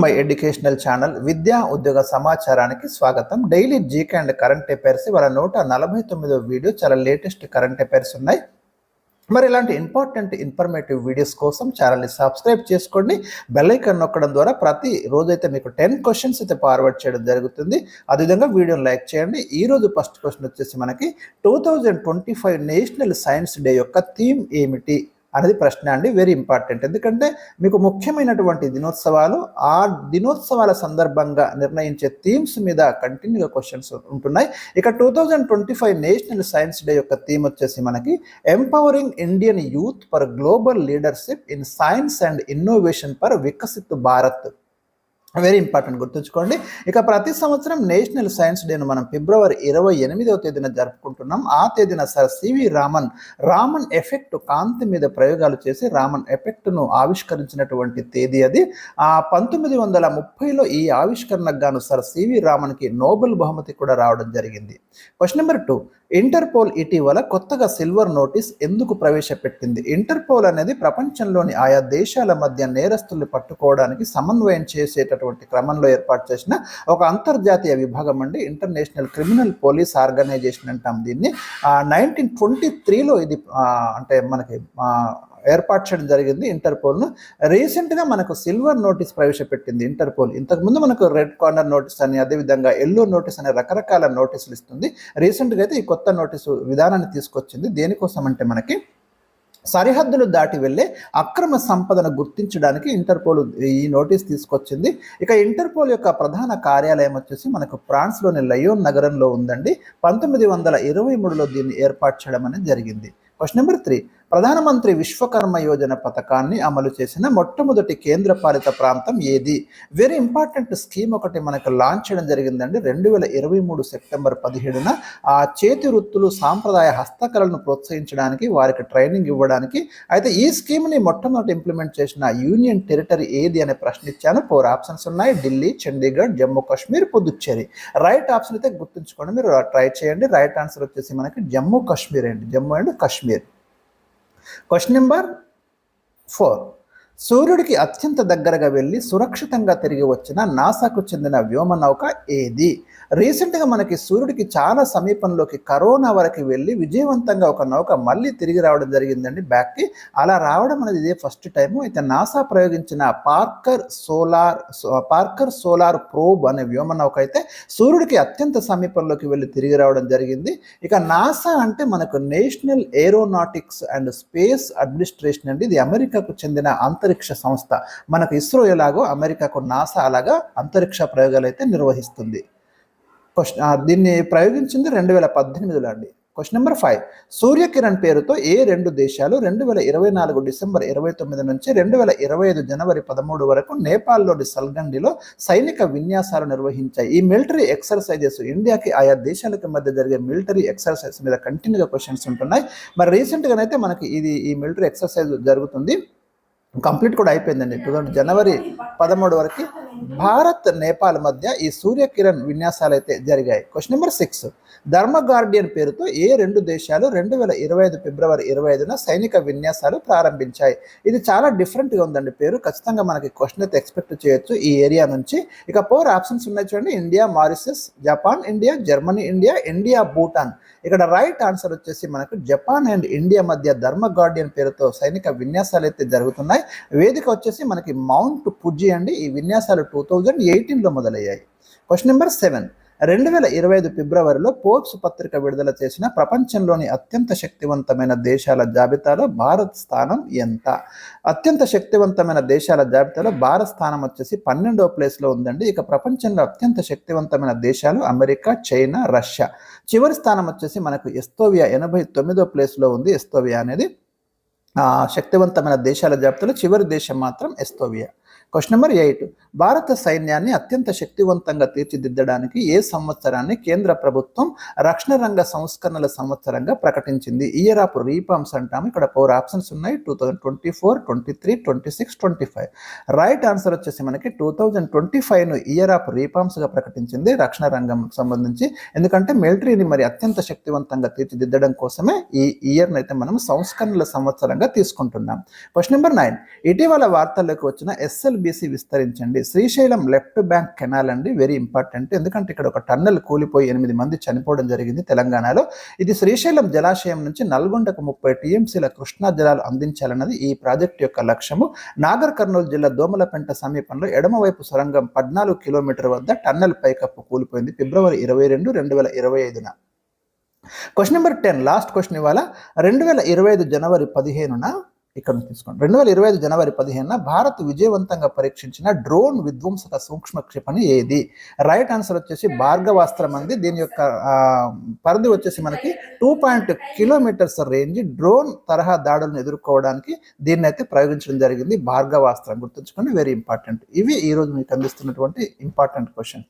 My educational channel విద్యా ఉద్యోగ సమాచారానికి స్వాగతం. Daily GK and current affairs ఇవాళ 149వ వీడియో. చాలా లేటెస్ట్ కరెంట్ అఫైర్స్ ఉన్నాయి. మరి ఇలాంటి ఇంపార్టెంట్ ఇన్ఫర్మేటివ్ వీడియోస్ కోసం ఛానల్ని సబ్స్క్రైబ్ చేసుకోండి. బెల్ ఐకాన్ నొక్కడం ద్వారా ప్రతి రోజైతే మీకు 10 క్వశ్చన్స్ అయితే ఫార్వర్డ్ చేయడం జరుగుతుంది. అదేవిధంగా వీడియోని లైక్ చేయండి. ఈ రోజు ఫస్ట్ క్వశ్చన్ వచ్చేసి మనకి 2025 నేషనల్ సైన్స్ డే యొక్క థీమ్ ఏమిటి అనేది ప్రశ్న అండి. వెరీ ఇంపార్టెంట్, ఎందుకంటే మీకు ముఖ్యమైనటువంటి దినోత్సవాలు, ఆ దినోత్సవాల సందర్భంగా నిర్ణయించే థీమ్స్ మీద కంటిన్యూగా క్వశ్చన్స్ ఉంటున్నాయి. ఇక 2025 నేషనల్ సైన్స్ డే యొక్క థీమ్ వచ్చేసి మనకి empowering Indian youth for global leadership in science and innovation for Viksit Bharat. Very important, గుర్తుంచుకోండి. ఇక ప్రతి సంవత్సరం నేషనల్ సైన్స్ డేను మనం ఫిబ్రవరి 28వ తేదీన జరుపుకుంటున్నాం. ఆ తేదీన సర్ సివి రామన్ ఎఫెక్ట్ కాంతి మీద ప్రయోగాలు చేసి రామన్ ఎఫెక్ట్ను ఆవిష్కరించినటువంటి తేదీ అది. 1930లో ఈ ఆవిష్కరణకు గాను సర్ సివి రామన్కి నోబెల్ బహుమతి కూడా రావడం జరిగింది. క్వశ్చన్ నెంబర్ 2, ఇంటర్పోల్ ఇటీవల కొత్తగా సిల్వర్ నోటీస్ ఎందుకు ప్రవేశపెట్టింది? ఇంటర్పోల్ అనేది ప్రపంచంలోని ఆయా దేశాల మధ్య నేరస్తుల్ని పట్టుకోవడానికి సమన్వయం చేసేటటువంటి క్రమంలో ఏర్పాటు చేసిన ఒక అంతర్జాతీయ విభాగం అండి. ఇంటర్నేషనల్ క్రిమినల్ పోలీస్ ఆర్గనైజేషన్ అంటాం దీన్ని. 1923లో ఇది అంటే మనకి ఏర్పాటు చేయడం జరిగింది ఇంటర్పోల్ను. రీసెంట్గా మనకు సిల్వర్ నోటీస్ ప్రవేశపెట్టింది ఇంటర్పోల్. ఇంతకుముందు మనకు రెడ్ కార్నర్ నోటీస్ అని, అదేవిధంగా ఎల్లో నోటీస్ అనే రకరకాల నోటీసులు ఇస్తుంది. రీసెంట్గా అయితే ఈ కొత్త నోటీసు విధానాన్ని తీసుకొచ్చింది. దేనికోసం అంటే మనకి సరిహద్దులు దాటి వెళ్ళే అక్రమ సంపదను గుర్తించడానికి ఇంటర్పోల్ ఈ నోటీస్ తీసుకొచ్చింది. ఇక ఇంటర్పోల్ యొక్క ప్రధాన కార్యాలయం వచ్చేసి మనకు ఫ్రాన్స్లోని లయోన్ నగరంలో ఉందండి. 1923లో దీన్ని ఏర్పాటు చేయడం అనేది జరిగింది. క్వశ్చన్ నెంబర్ 3, ప్రధానమంత్రి విశ్వకర్మ యోజన పథకాన్ని అమలు చేసిన మొట్టమొదటి కేంద్రపాలిత ప్రాంతం ఏది? వెరీ ఇంపార్టెంట్ స్కీమ్ ఒకటి మనకు లాంచ్ చేయడం జరిగిందండి 2023 సెప్టెంబర్ 17న. ఆ చేతి వృత్తులు, సాంప్రదాయ హస్తకళలను ప్రోత్సహించడానికి, వారికి ట్రైనింగ్ ఇవ్వడానికి. అయితే ఈ స్కీమ్ని మొట్టమొదటి ఇంప్లిమెంట్ చేసిన యూనియన్ టెరిటరీ ఏది అనే ప్రశ్న ఇచ్చాను. 4 ఆప్షన్స్ ఉన్నాయి: ఢిల్లీ, చండీగఢ్, జమ్మూ కాశ్మీర్, పుదుచ్చేరి. రైట్ ఆప్షన్ అయితే గుర్తుంచుకోండి, మీరు ట్రై చేయండి. రైట్ ఆన్సర్ వచ్చేసి మనకి జమ్మూ కాశ్మీర్ అండి, Jammu and Kashmir. Question number 4, సూర్యుడికి అత్యంత దగ్గరగా వెళ్ళి సురక్షితంగా తిరిగి వచ్చిన నాసాకు చెందిన వ్యోమనౌక ఏది? రీసెంట్గా మనకి సూర్యుడికి చాలా సమీపంలోకి కరోనా వరకు వెళ్ళి విజయవంతంగా ఒక నౌక మళ్ళీ తిరిగి రావడం జరిగిందండి బ్యాక్కి. అలా రావడం అనేది ఇదే ఫస్ట్ టైము. అయితే నాసా ప్రయోగించిన పార్కర్ సోలార్ ప్రోబ్ అనే వ్యోమనౌక అయితే సూర్యుడికి అత్యంత సమీపంలోకి వెళ్ళి తిరిగి రావడం జరిగింది. ఇక నాసా అంటే మనకు national aeronautics and space administration అండి. ఇది అమెరికాకు చెందిన అంతరిక్ష సంస్థ. మనకు ఇస్రో ఎలాగో అమెరికాకు నాసా అలాగా అంతరిక్ష ప్రయోగాలు అయితే నిర్వహిస్తుంది. దీన్ని ప్రయోగించింది 2018లో అండి. క్వశ్చన్ నెంబర్ 5, సూర్యకిరణ్ పేరుతో ఏ 2 దేశాలు 2024 డిసెంబర్ 29 నుంచి 2025 జనవరి 13 వరకు నేపాల్లోని సల్గండిలో సైనిక విన్యాసాలు నిర్వహించాయి? ఈ మిలిటరీ ఎక్సర్సైజెస్ ఇండియాకి, ఆయా దేశాలకు మధ్య జరిగే మిలిటరీ ఎక్సర్సైజ్ మీద కంటిన్యూగా క్వశ్చన్స్ ఉంటున్నాయి. మరి రీసెంట్గానైతే మనకి ఈ మిలిటరీ ఎక్సర్సైజ్ జరుగుతుంది, కంప్లీట్ కూడా అయిపోయిందండి. జనవరి 13 వరకు భారత్, నేపాల్ మధ్య ఈ సూర్యకిరణ్ విన్యాసాలు అయితే జరిగాయి. క్వశ్చన్ నెంబర్ 6, ధర్మ గార్డియన్ పేరుతో ఏ 2 దేశాలు 2025 ఫిబ్రవరి 25న సైనిక విన్యాసాలు ప్రారంభించాయి? ఇది చాలా డిఫరెంట్గా ఉందండి పేరు. ఖచ్చితంగా మనకి క్వశ్చన్ అయితే ఎక్స్పెక్ట్ చేయొచ్చు ఈ ఏరియా నుంచి. ఇక 4 ఆప్షన్స్ ఉన్నాయి చూడండి: India, Mauritius, Japan, India, Germany, India, Bhutan. ఇక్కడ రైట్ ఆన్సర్ వచ్చేసి మనకు జపాన్ అండ్ ఇండియా మధ్య ధర్మ గార్డియన్ పేరుతో సైనిక విన్యాసాలు అయితే జరుగుతున్నాయి. వేదిక వచ్చేసి మనకి మౌంట్ ఫుజీ అండి. ఈ విన్యాసాలు 2018లో మొదలయ్యాయి. క్వశ్చన్ నెంబర్ 7, 2025 ఫిబ్రవరిలో ఫోర్బ్స్ పత్రిక విడుదల చేసిన ప్రపంచంలోని అత్యంత శక్తివంతమైన దేశాల జాబితాలో భారత్ స్థానం ఎంత? అత్యంత శక్తివంతమైన దేశాల జాబితాలో భారత్ స్థానం వచ్చేసి 12వ ప్లేస్లో ఉందండి. ఇక ప్రపంచంలో అత్యంత శక్తివంతమైన దేశాలు అమెరికా, చైనా, రష్యా. చివరి స్థానం వచ్చేసి మనకు ఎస్తోనియా 89వ ప్లేస్లో ఉంది. ఎస్తోనియా అనేది శక్తివంతమైన దేశాల జాబితాలో చివరి దేశం మాత్రం ఎస్తోనియా. క్వశ్చన్ నెంబర్ 8, భారత సైన్యాన్ని అత్యంత శక్తివంతంగా తీర్చిదిద్దడానికి ఏ సంవత్సరాన్ని కేంద్ర ప్రభుత్వం రక్షణ రంగ సంస్కరణల సంవత్సరంగా ప్రకటించింది? ఇయర్ ఆఫ్ రీఫార్మ్స్ అంటాము. ఇక్కడ 4 ఆప్షన్స్ ఉన్నాయి: 2024, 23, 26, 25. రైట్ ఆన్సర్ వచ్చేసి మనకి 2025ను ఇయర్ ఆఫ్ రీఫార్మ్స్గా ప్రకటించింది రక్షణ రంగం సంబంధించి. ఎందుకంటే మిలిటరీని మరి అత్యంత శక్తివంతంగా తీర్చిదిద్దడం కోసమే ఈ ఇయర్ని అయితే మనం సంస్కరణల సంవత్సరంగా లక్ష్యంగా తీసుకుంటున్నాం. క్వశ్చన్ నెంబర్ 9, ఇటీవల వార్తల్లోకి వచ్చిన ఎస్ఎల్బిసి విస్తరించండి. శ్రీశైలం లెఫ్ట్ బ్యాంక్ కెనాల్ అండి, వెరీ ఇంపార్టెంట్. ఎందుకంటే ఇక్కడ ఒక టన్నెల్ కూలిపోయి 8 మంది చనిపోవడం జరిగింది తెలంగాణలో. ఇది శ్రీశైలం జలాశయం నుంచి నల్గొండకు 30 టీఎంసీల కృష్ణా జలాలు అందించాలన్నది ఈ ప్రాజెక్టు యొక్క లక్ష్యము. నాగర్ కర్నూలు జిల్లా దోమలపెంట సమీపంలో ఎడమవైపు సొరంగం 14 కిలోమీటర్ వద్ద టన్నెల్ పైకప్పు కూలిపోయింది ఫిబ్రవరి 22, 2025న. క్వశ్చన్ నెంబర్ 10, లాస్ట్ క్వశ్చన్ ఇవాళ. 2025 జనవరి 15న ఇక్కడ తీసుకోండి. 2025 జనవరి 15న భారత్ విజయవంతంగా పరీక్షించిన డ్రోన్ విధ్వంసక సూక్ష్మ క్షిపణి ఏది? రైట్ ఆన్సర్ వచ్చేసి భార్గవాస్త్రం అంది. దీని యొక్క పరిధి వచ్చేసి మనకి 2.2 కిలోమీటర్స్ రేంజ్. డ్రోన్ తరహా దాడులను ఎదుర్కోవడానికి దీన్ని అయితే ప్రయోగించడం జరిగింది, భార్గవాస్త్రం. గుర్తుంచుకోండి, వెరీ ఇంపార్టెంట్. ఇవి ఈరోజు మీకు అందిస్తున్నటువంటి ఇంపార్టెంట్ క్వశ్చన్.